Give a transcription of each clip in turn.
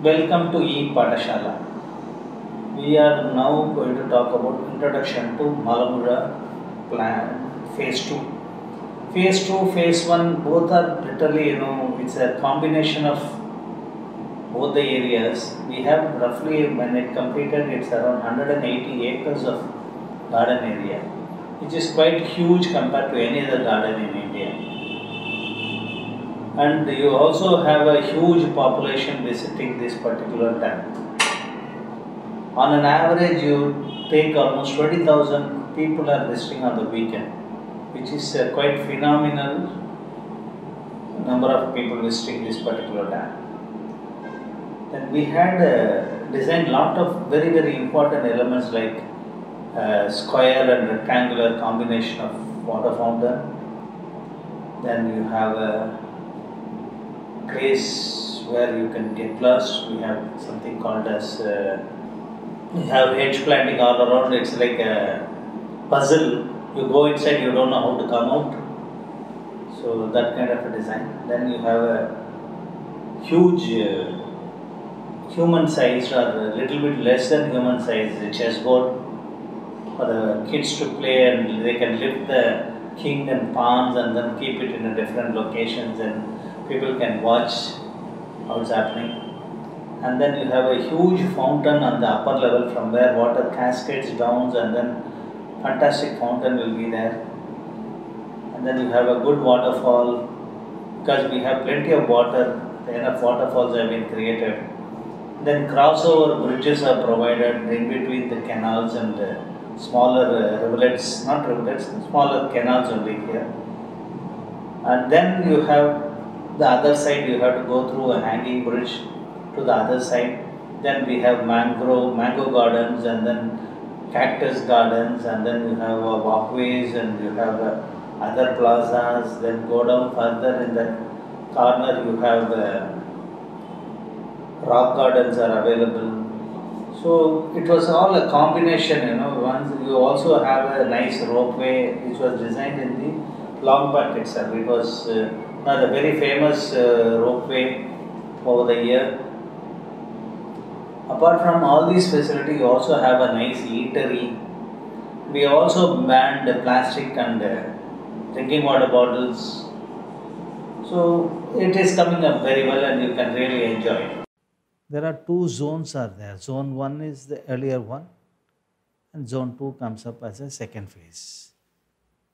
Welcome to E-Patashala. We are now going to talk about introduction to Malampuzha plan phase 2. Phase 2, phase 1, both are literally, it's a combination of both the areas. We have roughly, when it completed, it's around 180 acres of garden area, which is quite huge compared to any other garden in India. And you also have a huge population visiting this particular dam. On an average, you take almost 20,000 people are visiting on the weekend, which is a quite phenomenal number of people visiting this particular dam. Then we had designed lot of very, very important elements like square and rectangular combination of water fountain. Then you have a place where you can get lost. We have something called as you have hedge planting all around. It's like a puzzle. You go inside, you don't know how to come out. So that kind of a design. Then you have a huge human sized or a little bit less than human sized chessboard for the kids to play, and they can lift the king and pawns and then keep it in a different locations, and people can watch how it's happening. And then you have a huge fountain on the upper level from where water cascades down, and then fantastic fountain will be there. And then you have a good waterfall, because we have plenty of water, enough waterfalls have been created. Then crossover bridges are provided in between the canals and smaller rivulets, not rivulets, smaller canals only here. And then you have the other side, you have to go through a hanging bridge to the other side. Then we have mango gardens, and then cactus gardens, and then you have walkways, and you have other plazas. Then go down further in the corner, you have rock gardens are available. So it was all a combination, Once you also have a nice ropeway which was designed in the Long Park itself. It was a very famous ropeway over the year. Apart from all these facilities, you also have a nice eatery. We also banned plastic and drinking water bottles. So it is coming up very well, and you can really enjoy it. There are two zones are there. Zone 1 is the earlier one, and zone 2 comes up as a second phase.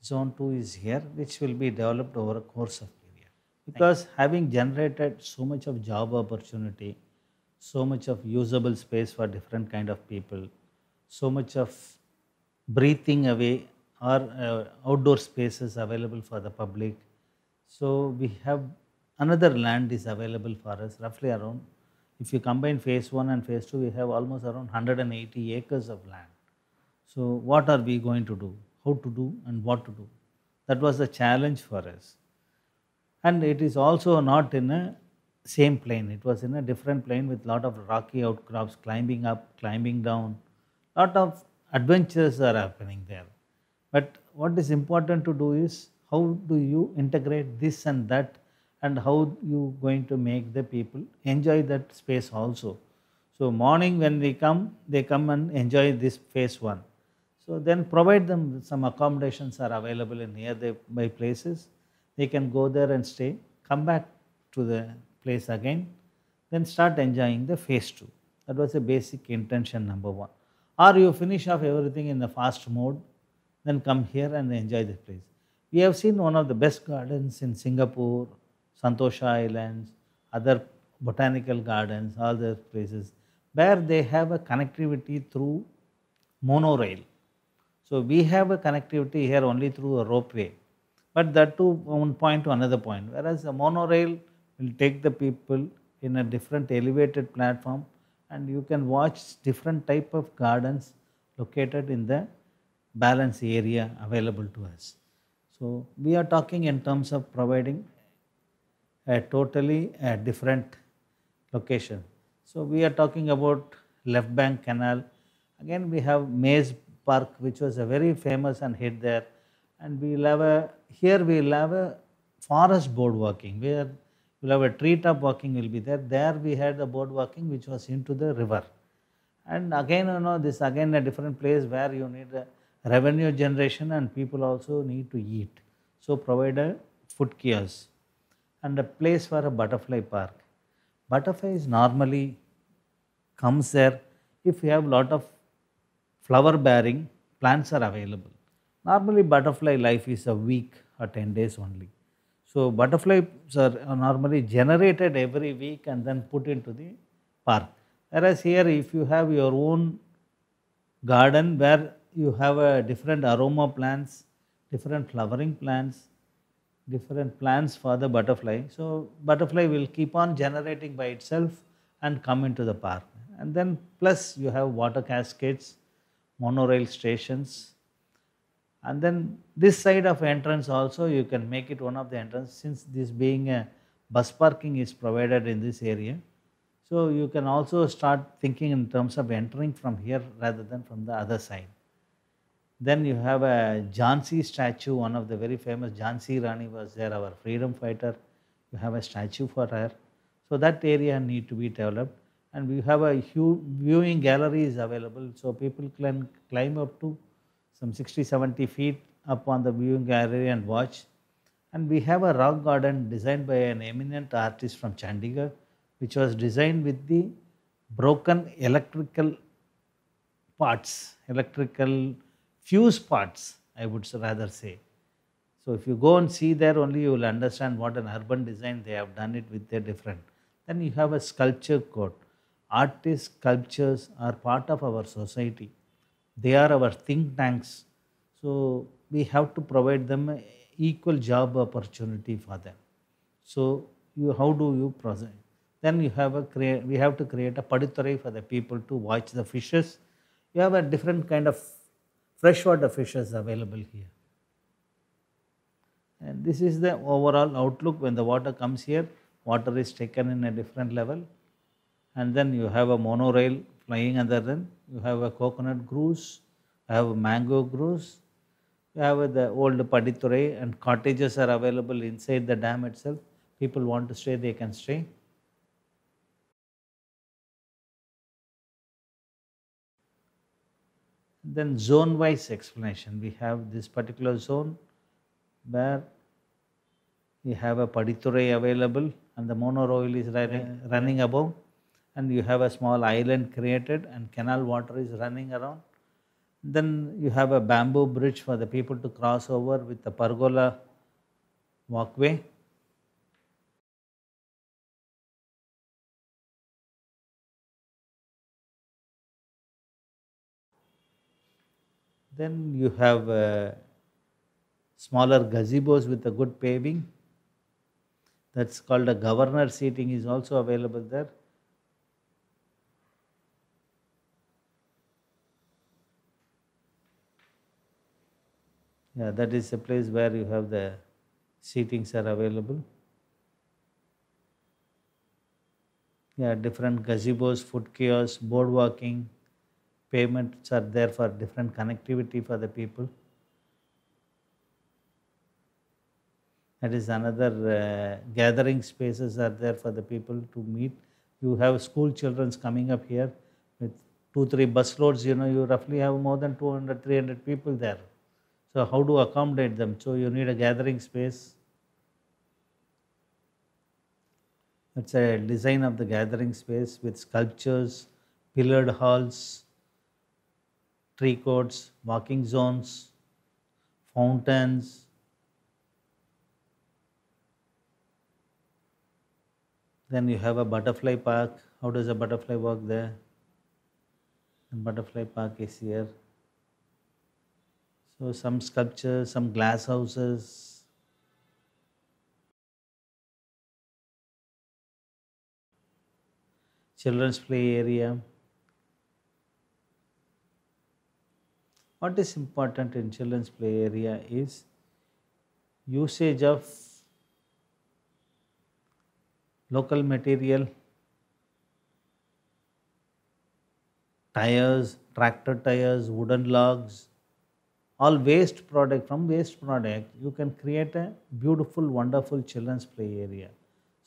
Zone 2 is here, which will be developed over a course of period. Because having generated so much of job opportunity, so much of usable space for different kind of people, so much of breathing away or outdoor spaces available for the public. So we have another land is available for us, roughly around, if you combine phase 1 and phase 2, we have almost around 180 acres of land. So what are we going to do? How to do and what to do? That was a challenge for us. And it is also not in a same plane. It was in a different plane with lot of rocky outcrops, climbing up, climbing down. Lot of adventures are happening there. But what is important to do is how do you integrate this and that, and how you going to make the people enjoy that space also. So morning when they come and enjoy this phase 1. So then provide them some accommodations are available in nearby places. They can go there and stay, come back to the place again, then start enjoying the phase 2. That was a basic intention number 1. Or you finish off everything in the fast mode, then come here and enjoy the place. We have seen one of the best gardens in Singapore, Santosha Islands, other botanical gardens, all the places where they have a connectivity through monorail. So we have a connectivity here only through a ropeway, but that to one point to another point. Whereas a monorail will take the people in a different elevated platform, and you can watch different type of gardens located in the balance area available to us. So we are talking in terms of providing a totally different location. So we are talking about left bank canal. Again, we have Maze Park, which was a very famous and hit there. And we'll have a here we'll have a forest board walking where we'll have a treetop walking will be there. There we had the board walking which was into the river. And again, this again a different place where you need a revenue generation and people also need to eat. So provide a food kiosk and a place for a butterfly park. Butterflies normally comes there if you have lot of flower bearing plants are available. Normally butterfly life is a week or 10 days only. So butterflies are normally generated every week and then put into the park. Whereas here if you have your own garden where you have a different aroma plants, different flowering plants, different plants for the butterfly. So butterfly will keep on generating by itself and come into the park. And then plus you have water cascades, monorail stations, and then this side of entrance also you can make it one of the entrance since this being a bus parking is provided in this area. So you can also start thinking in terms of entering from here rather than from the other side. Then you have a Jhansi statue, one of the very famous Jhansi Rani was there, our freedom fighter. You have a statue for her. So that area need to be developed. And we have a huge viewing gallery is available. So people can climb up to some 60, 70 feet up on the viewing gallery and watch. And we have a rock garden designed by an eminent artist from Chandigarh, which was designed with the broken electrical parts, electrical fuse parts, I would rather say. So if you go and see there only you will understand what an urban design they have done it with their different. Then you have a sculpture code. Artists, sculptures are part of our society. They are our think tanks. So we have to provide them a equal job opportunity for them. So how do you process? Then you have we have to create a padithurai for the people to watch the fishes. You have a different kind of freshwater fishes available here. And this is the overall outlook when the water comes here. Water is taken in a different level. And then you have a monorail flying under them. You have a coconut cruise. You have a mango cruise. You have the old padithurai and cottages are available inside the dam itself. People want to stay, they can stay. Then zone wise explanation. We have this particular zone where we have a padithurai available and the monorail is running above and you have a small island created and canal water is running around. Then you have a bamboo bridge for the people to cross over with the pergola walkway. Then you have smaller gazebos with a good paving. That's called a governor seating is also available there. Yeah, that is a place where you have the seatings are available. Yeah, different gazebos, food kiosks, boardwalking, payments are there for different connectivity for the people. That is another gathering spaces are there for the people to meet. You have school children coming up here with 2, 3 bus loads, you roughly have more than 200, 300 people there. So how to accommodate them? So you need a gathering space. It's a design of the gathering space with sculptures, pillared halls, tree courts, walking zones, fountains. Then you have a butterfly park. How does a butterfly work there? And butterfly park is here. So some sculptures, some glass houses. Children's play area. What is important in children's play area is usage of local material, tires, tractor tires, wooden logs, all waste product. From waste product you can create a beautiful, wonderful children's play area.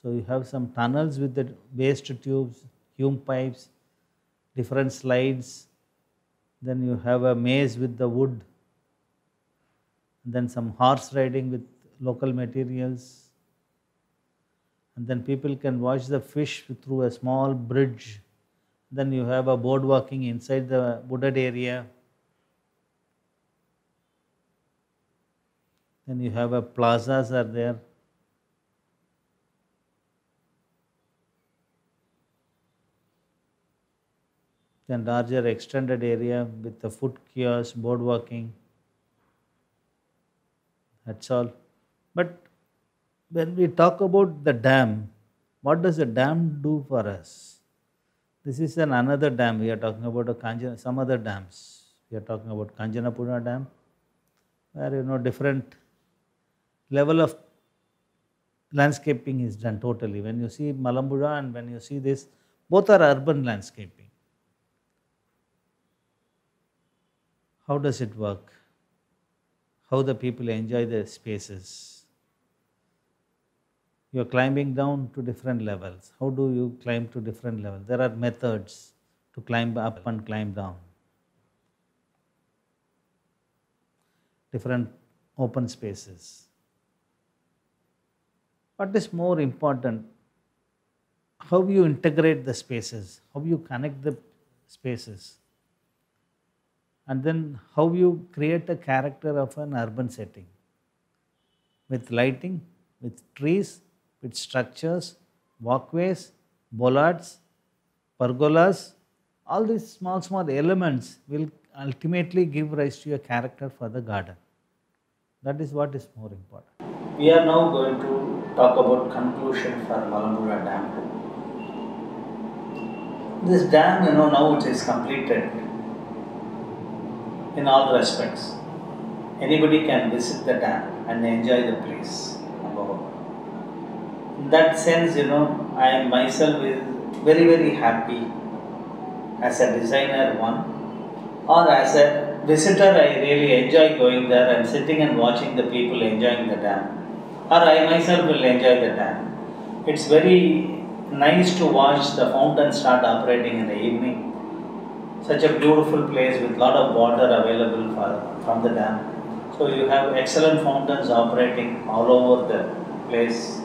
So you have some tunnels with the waste tubes, hume pipes, different slides, then you have a maze with the wood, then some horse riding with local materials, and then people can watch the fish through a small bridge. Then you have a board walking inside the wooded area. Then you have a plazas are there. Then larger extended area with the food kiosk, board walking. That's all. But when we talk about the dam, what does the dam do for us? This is another dam. We are talking about some other dams. We are talking about Kanjanapura Dam, where different level of landscaping is done totally. When you see Malampuzha and when you see this, both are urban landscaping. How does it work? How the people enjoy the spaces? You are climbing down to different levels. How do you climb to different levels? There are methods to climb up and climb down. Different open spaces. What is more important? How you integrate the spaces, how you connect the spaces, and then how you create a character of an urban setting with lighting, with trees, with structures, walkways, bollards, pergolas. All these small elements will ultimately give rise to a character for the garden. That is what is more important. We are now going to talk about conclusion for Malampuzha Dam. This dam, now it is completed in all respects. Anybody can visit the dam and enjoy the place. Number one. In that sense, I myself is very, very happy as a designer or as a visitor. I really enjoy going there and sitting and watching the people enjoying the dam. Or I myself will enjoy the dam. It's very nice to watch the fountain start operating in the evening. Such a beautiful place with lot of water available from the dam. So you have excellent fountains operating all over the place.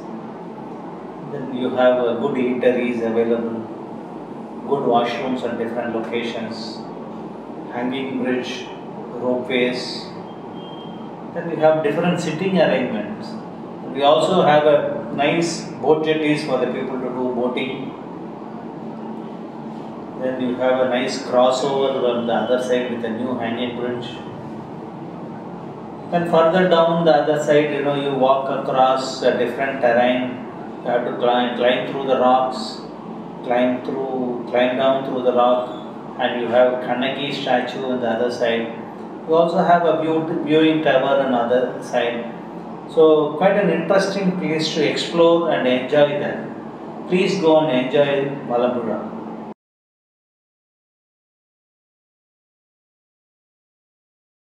Then you have good eateries available, good washrooms at different locations, hanging bridge, ropeways. Then we have different sitting arrangements. We also have a nice boat jetties for the people to do boating. Then you have a nice crossover on the other side with a new hanging bridge. Then further down the other side, you walk across a different terrain. You have to climb through the rocks, climb down through the rock, and you have Kannagi statue on the other side. You also have a viewing tower on the other side. So quite an interesting place to explore and enjoy that. Please go and enjoy Malampuzha.